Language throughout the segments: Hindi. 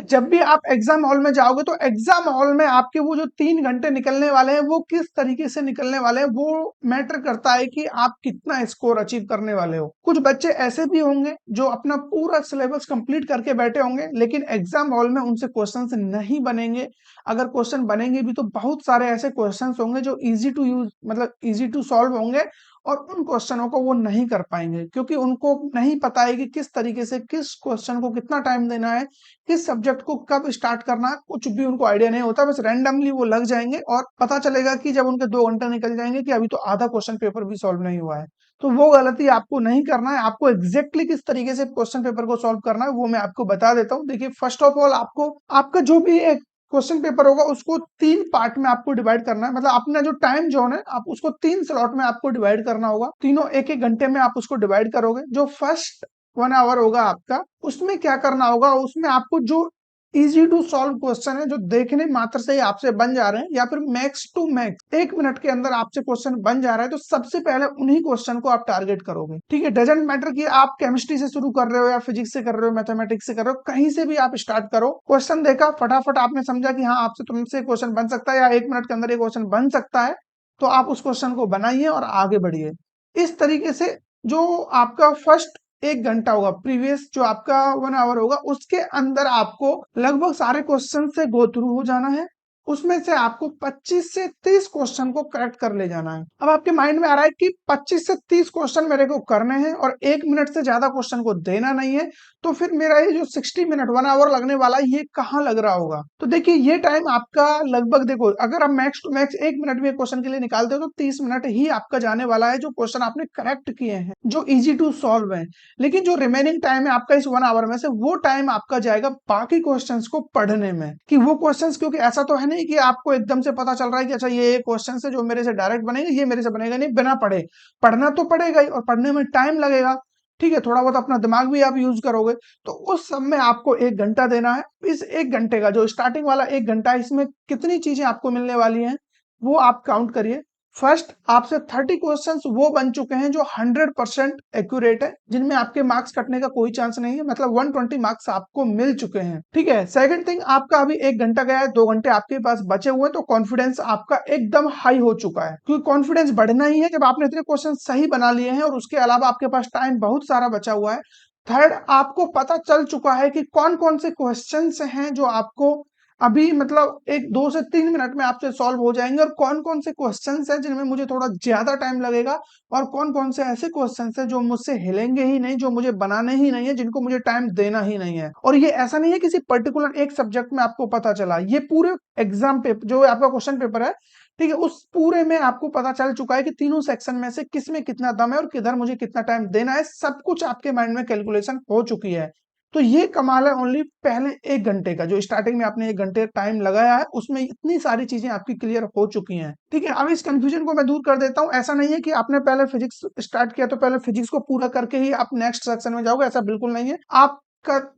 जब भी आप एग्जाम हॉल में जाओगे तो एग्जाम हॉल में आपके वो जो 3 घंटे निकलने वाले हैं वो किस तरीके से निकलने वाले हैं वो मैटर करता है कि आप कितना स्कोर अचीव करने वाले हो। कुछ बच्चे ऐसे भी होंगे जो अपना पूरा सिलेबस कंप्लीट करके बैठे होंगे लेकिन एग्जाम हॉल में उनसे क्वेश्चंस नहीं बनेंगे। अगर क्वेश्चन बनेंगे भी तो बहुत सारे ऐसे क्वेश्चंस होंगे जो इजी टू यूज मतलब इजी टू सॉल्व होंगे और उन क्वेश्चनों को वो नहीं कर पाएंगे क्योंकि उनको नहीं पता है कि किस तरीके से किस क्वेश्चन को कितना टाइम देना है, किस सब्जेक्ट को कब स्टार्ट करना है, कुछ भी उनको आइडिया नहीं होता। बस रैंडमली वो लग जाएंगे और पता चलेगा कि जब उनके 2 घंटे निकल जाएंगे कि अभी तो आधा क्वेश्चन पेपर भी सॉल्व नहीं हुआ है। तो वो गलती आपको नहीं करना है। आपको एग्जैक्टली किस तरीके से क्वेश्चन पेपर को सॉल्व करना है वो मैं आपको बता देता हूँ। देखिए, फर्स्ट ऑफ ऑल आपको आपका जो भी एक क्वेश्चन पेपर होगा उसको 3 पार्ट में आपको डिवाइड करना है। मतलब अपना जो टाइम जोन है आप उसको 3 स्लॉट में आपको डिवाइड करना होगा। तीनों एक एक घंटे में आप उसको डिवाइड करोगे। जो फर्स्ट 1 आवर होगा आपका, उसमें क्या करना होगा, उसमें आपको जो इजी टू सॉल्व क्वेश्चन है जो देखने मात्र से ही आपसे बन जा रहे हैं या फिर मैक्स टू मैक्स 1 मिनट के अंदर आपसे क्वेश्चन बन जा रहा है, तो सबसे पहले उन्हीं क्वेश्चन को आप टारगेट करोगे। ठीक है, डजेंट मैटर कि आप केमिस्ट्री से शुरू कर रहे हो या फिजिक्स से कर रहे हो, मैथमेटिक्स से कर रहे हो, कहीं से भी आप स्टार्ट करो। क्वेश्चन देखा, फटाफट आपने समझा कि हाँ आपसे तुमसे क्वेश्चन बन सकता है या 1 मिनट के अंदर ये क्वेश्चन बन सकता है, तो आप उस क्वेश्चन को बनाइए और आगे बढ़िए। इस तरीके से जो आपका फर्स्ट 1 घंटा होगा, प्रीवियस जो आपका 1 आवर होगा, उसके अंदर आपको लगभग सारे क्वेश्चन से गो थ्रू हो जाना है। उसमें से आपको 25 से 30 क्वेश्चन को करेक्ट कर ले जाना है। अब आपके माइंड में आ रहा है कि 25 से 30 क्वेश्चन मेरे को करने हैं और 1 मिनट से ज्यादा क्वेश्चन को देना नहीं है, तो फिर मेरा ये जो 60 मिनट 1 आवर लगने वाला है ये कहाँ लग रहा होगा। तो देखिए, ये टाइम आपका लगभग, देखो अगर आप मैक्स टू मैक्स 1 मिनट भी क्वेश्चन के लिए निकालते हो तो 30 मिनट ही आपका जाने वाला है जो क्वेश्चन आपने करेक्ट किए हैं, जो इजी टू सॉल्व है। लेकिन जो रिमेनिंग टाइम है आपका इस 1 आवर में से, वो टाइम आपका जाएगा बाकी क्वेश्चंस को पढ़ने में। कि वो क्वेश्चंस, क्योंकि ऐसा तो है नहीं कि आपको एकदम से पता चल रहा है कि अच्छा ये क्वेश्चन है जो मेरे से डायरेक्ट बनेगा, ये मेरे से बनेगा नहीं बिना पढ़े। पढ़ना तो पड़ेगा ही और पढ़ने में टाइम लगेगा। ठीक है, थोड़ा बहुत अपना दिमाग भी आप यूज करोगे। तो उस सब में आपको 1 घंटा देना है। इस 1 घंटे का जो स्टार्टिंग वाला 1 घंटा है, इसमें कितनी चीजें आपको मिलने वाली हैं वो आप काउंट करिए। फर्स्ट, आपसे 30 क्वेश्चंस वो बन चुके हैं जो 100% एक्यूरेट है, जिनमें आपके मार्क्स कटने का कोई चांस नहीं है, मतलब 120 मार्क्स आपको मिल चुके हैं। ठीक है, सेकंड थिंग, आपका अभी 1 घंटा गया है, 2 घंटे आपके पास बचे हुए हैं, तो कॉन्फिडेंस आपका एकदम हाई हो चुका है। क्योंकि कॉन्फिडेंस बढ़ना ही है जब आपने इतने क्वेश्चन सही बना लिए हैं और उसके अलावा आपके पास टाइम बहुत सारा बचा हुआ है। थर्ड, आपको पता चल चुका है कि कौन कौन से क्वेश्चन हैं जो आपको अभी मतलब 1 2 से 3 मिनट में आपसे सॉल्व हो जाएंगे और कौन कौन से क्वेश्चंस हैं जिनमें मुझे थोड़ा ज्यादा टाइम लगेगा और कौन कौन से ऐसे क्वेश्चंस हैं जो मुझसे हिलेंगे ही नहीं, जो मुझे बनाने ही नहीं है, जिनको मुझे टाइम देना ही नहीं है। और ये ऐसा नहीं है किसी पर्टिकुलर एक सब्जेक्ट में आपको पता चला, ये पूरे एग्जाम पेपर जो आपका क्वेश्चन पेपर है, ठीक है, उस पूरे में आपको पता चल चुका है कि तीनों सेक्शन में से किस में कितना दम है और किधर मुझे कितना टाइम देना है। सब कुछ आपके माइंड में कैलकुलेशन हो चुकी है। तो ये कमाल है ओनली पहले 1 घंटे का। जो स्टार्टिंग में आपने 1 घंटे टाइम लगाया है उसमें इतनी सारी चीजें आपकी क्लियर हो चुकी हैं। ठीक है, अब इस कंफ्यूजन को मैं दूर कर देता हूं। ऐसा नहीं है कि आपने पहले फिजिक्स स्टार्ट किया तो पहले फिजिक्स को पूरा करके ही आप नेक्स्ट सेक्शन में जाओगे, ऐसा बिल्कुल नहीं है।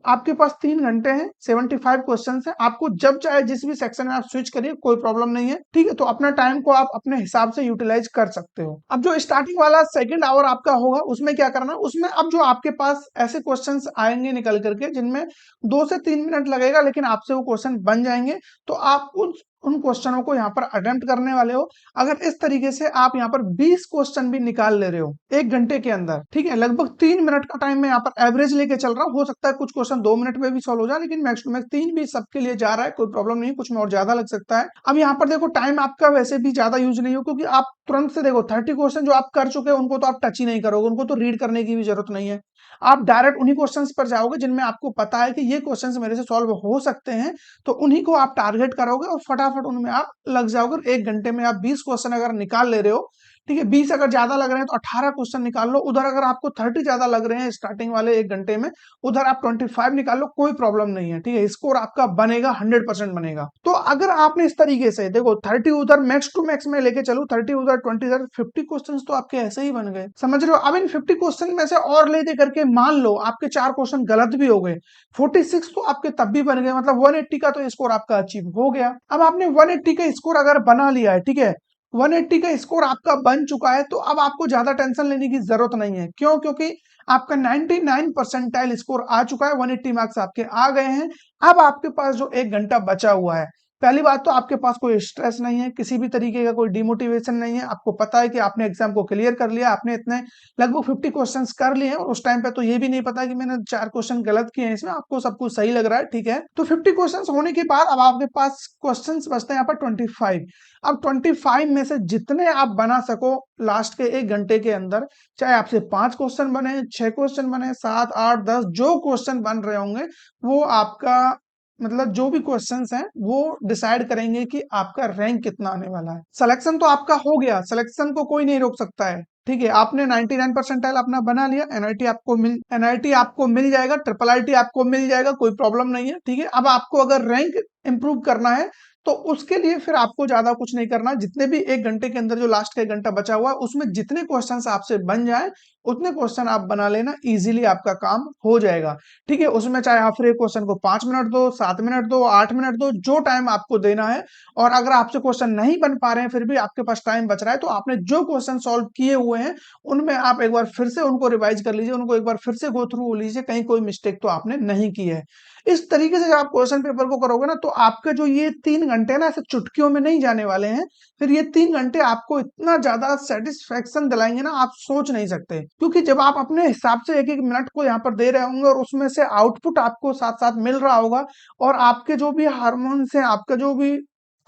आपके पास 3 घंटे हैं, 75 क्वेश्चन है, आपको जब चाहे जिस भी सेक्शन में आप स्विच करिए, कोई प्रॉब्लम नहीं है। ठीक है, तो अपना टाइम को आप अपने हिसाब से यूटिलाइज कर सकते हो। अब जो स्टार्टिंग वाला 2nd आवर आपका होगा उसमें क्या करना है, उसमें अब जो आपके पास ऐसे क्वेश्चंस आएंगे निकल करके जिनमें 2 से 3 मिनट लगेगा लेकिन आपसे वो क्वेश्चन बन जाएंगे, तो आप उन क्वेश्चनों को यहाँ पर अटेम्प्ट करने वाले हो। अगर इस तरीके से आप यहाँ पर 20 क्वेश्चन भी निकाल ले रहे हो 1 घंटे के अंदर, ठीक है, लगभग 3 मिनट का टाइम मैं यहाँ पर एवरेज लेके चल रहा हूँ। हो सकता है कुछ क्वेश्चन 2 मिनट में भी सॉल्व हो जाए, लेकिन मैक्स टू मैक्स 3 भी सबके लिए जा रहा है, कोई प्रॉब्लम नहीं, कुछ में और ज्यादा लग सकता है। अब यहाँ पर देखो, टाइम आपका वैसे भी ज्यादा यूज नहीं हो क्योंकि आप तुरंत से देखो 30 क्वेश्चन जो आप कर चुके हैं उनको तो आप टच ही नहीं करोगे, उनको तो रीड करने की भी जरूरत नहीं है। आप डायरेक्ट उन्हीं क्वेश्चंस पर जाओगे जिनमें आपको पता है कि ये क्वेश्चंस मेरे से सॉल्व हो सकते हैं, तो उन्हीं को आप टारगेट करोगे और फटाफट उनमें आप लग जाओगे। 1 घंटे में आप 20 क्वेश्चन अगर निकाल ले रहे हो, ठीक है, 20 अगर ज्यादा लग रहे हैं तो 18 क्वेश्चन निकाल लो। उधर अगर आपको 30 ज्यादा लग रहे हैं स्टार्टिंग वाले 1 घंटे में, उधर आप 25 निकाल लो, कोई प्रॉब्लम नहीं है। ठीक है, स्कोर आपका बनेगा, 100% बनेगा। तो अगर आपने इस तरीके से देखो 30 उधर मैक्स टू मैक्स में लेके चलो, 30 उधर 20 इधर, 50 क्वेश्चन तो आपके ऐसे ही बन गए, समझ रहे हो। अब इन 50 क्वेश्चन में से और लेते करके मान लो आपके 4 क्वेश्चन गलत भी हो गए, 46 तो आपके तब भी बन गए, मतलब 180 का तो स्कोर आपका अचीव हो गया। अब आपने 180 का स्कोर अगर बना लिया है, ठीक है, 180 का स्कोर आपका बन चुका है, तो अब आपको ज्यादा टेंशन लेने की जरूरत नहीं है। क्यों? क्योंकि आपका 99 परसेंटाइल स्कोर आ चुका है, 180 मार्क्स आपके आ गए हैं। अब आपके पास जो 1 घंटा बचा हुआ है, पहली बात तो आपके पास कोई स्ट्रेस नहीं है, किसी भी तरीके का कोई डिमोटिवेशन नहीं है। आपको पता है कि आपने एग्जाम को क्लियर कर लिया, आपने इतने लगभग 50 क्वेश्चंस कर लिए हैं, और उस टाइम पे तो ये भी नहीं पता कि मैंने 4 क्वेश्चन गलत किए हैं, इसमें आपको सब कुछ सही लग रहा है, ठीक है। तो 50 क्वेश्चंस होने के बाद अब आपके पास क्वेश्चंस बचते हैं यहाँ पर 25। अब 25 में से जितने आप बना सको लास्ट के 1 घंटे के अंदर, चाहे आपसे 5 क्वेश्चन बने, 6 क्वेश्चन बने, 7, 8, 10 जो क्वेश्चन बन रहे होंगे, वो आपका मतलब जो भी क्वेश्चंस हैं वो डिसाइड करेंगे कि आपका रैंक कितना आने वाला है। सिलेक्शन तो आपका हो गया, सिलेक्शन को कोई नहीं रोक सकता है, ठीक है। आपने 99 परसेंटाइल अपना बना लिया, एनआईटी आपको मिल जाएगा, ट्रिपल आईटी आपको मिल जाएगा, कोई प्रॉब्लम नहीं है, ठीक है। अब आपको अगर रैंक इंप्रूव करना है तो उसके लिए फिर आपको ज्यादा कुछ नहीं करना। जितने भी 1 घंटे के अंदर जो लास्ट का 1 घंटा बचा हुआ है, उसमें जितने क्वेश्चंस आपसे बन जाए उतने क्वेश्चन आप बना लेना, इजीली आपका काम हो जाएगा, ठीक है। उसमें चाहे आप फिर एक क्वेश्चन को 5 मिनट दो, 7 मिनट दो, 8 मिनट दो, जो टाइम आपको देना है। और अगर आपसे क्वेश्चन नहीं बन पा रहे हैं, फिर भी आपके पास टाइम बच रहा है, तो आपने जो क्वेश्चन सॉल्व किए हुए हैं उनमें आप एक बार फिर से उनको रिवाइज कर लीजिए, उनको एक बार फिर से गो थ्रू लीजिए, कहीं कोई मिस्टेक तो आपने नहीं की है। इस तरीके से जब आप क्वेश्चन पेपर को करोगे ना, तो आपका जो ये 3 घंटे ना ऐसे चुटकियों में नहीं जाने वाले हैं। फिर ये 3 घंटे आपको इतना ज्यादा सेटिस्फेक्शन दिलाएंगे ना, आप सोच नहीं सकते। क्योंकि जब आप अपने हिसाब से एक एक मिनट को यहाँ पर दे रहे होंगे और उसमें से आउटपुट आपको साथ साथ मिल रहा होगा, और आपके जो भी हार्मोन्स हैं, आपका जो भी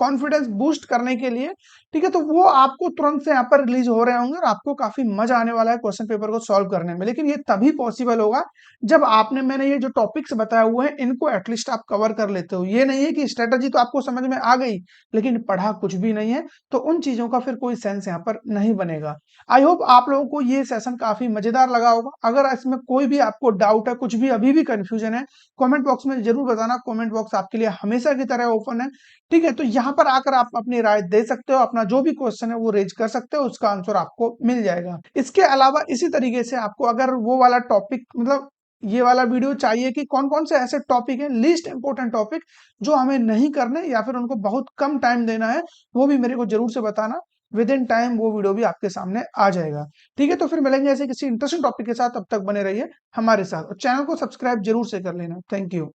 कॉन्फिडेंस बूस्ट करने के लिए, ठीक है, तो वो आपको तुरंत से यहाँ पर रिलीज हो रहे होंगे, और आपको काफी मजा आने वाला है क्वेश्चन पेपर को सॉल्व करने में। लेकिन ये तभी पॉसिबल होगा जब मैंने ये जो टॉपिक्स बताए हुए हैं इनको एटलीस्ट आप कवर कर लेते हो। ये नहीं है कि स्ट्रेटजी तो आपको समझ में आ गई लेकिन पढ़ा कुछ भी नहीं है, तो उन चीजों का फिर कोई सेंस यहाँ पर नहीं बनेगा। आई होप आप लोगों को ये सेशन काफी मजेदार लगा होगा। अगर इसमें कोई भी आपको डाउट है, कुछ भी अभी भी कंफ्यूजन है, कमेंट बॉक्स में जरूर बताना। कमेंट बॉक्स आपके लिए हमेशा की तरह ओपन है, ठीक है। तो यहाँ पर आकर आप अपनी राय दे सकते हो, अपना जो भी क्वेश्चन है वो रेज कर सकते हो, उसका आंसर आपको मिल जाएगा। इसके अलावा इसी तरीके से आपको अगर वो वाला टॉपिक मतलब ये वाला वीडियो चाहिए कि कौन कौन से ऐसे टॉपिक है, लीस्ट इंपोर्टेंट टॉपिक जो हमें नहीं करने या फिर उनको बहुत कम टाइम देना है, वो भी मेरे को जरूर से बताना। विद इन टाइम वो वीडियो भी आपके सामने आ जाएगा, ठीक है। तो फिर मिलेंगे ऐसे किसी इंटरेस्टिंग टॉपिक के साथ, तब तक बने रहिए हमारे साथ, और चैनल को सब्सक्राइब जरूर से कर लेना। Thank you.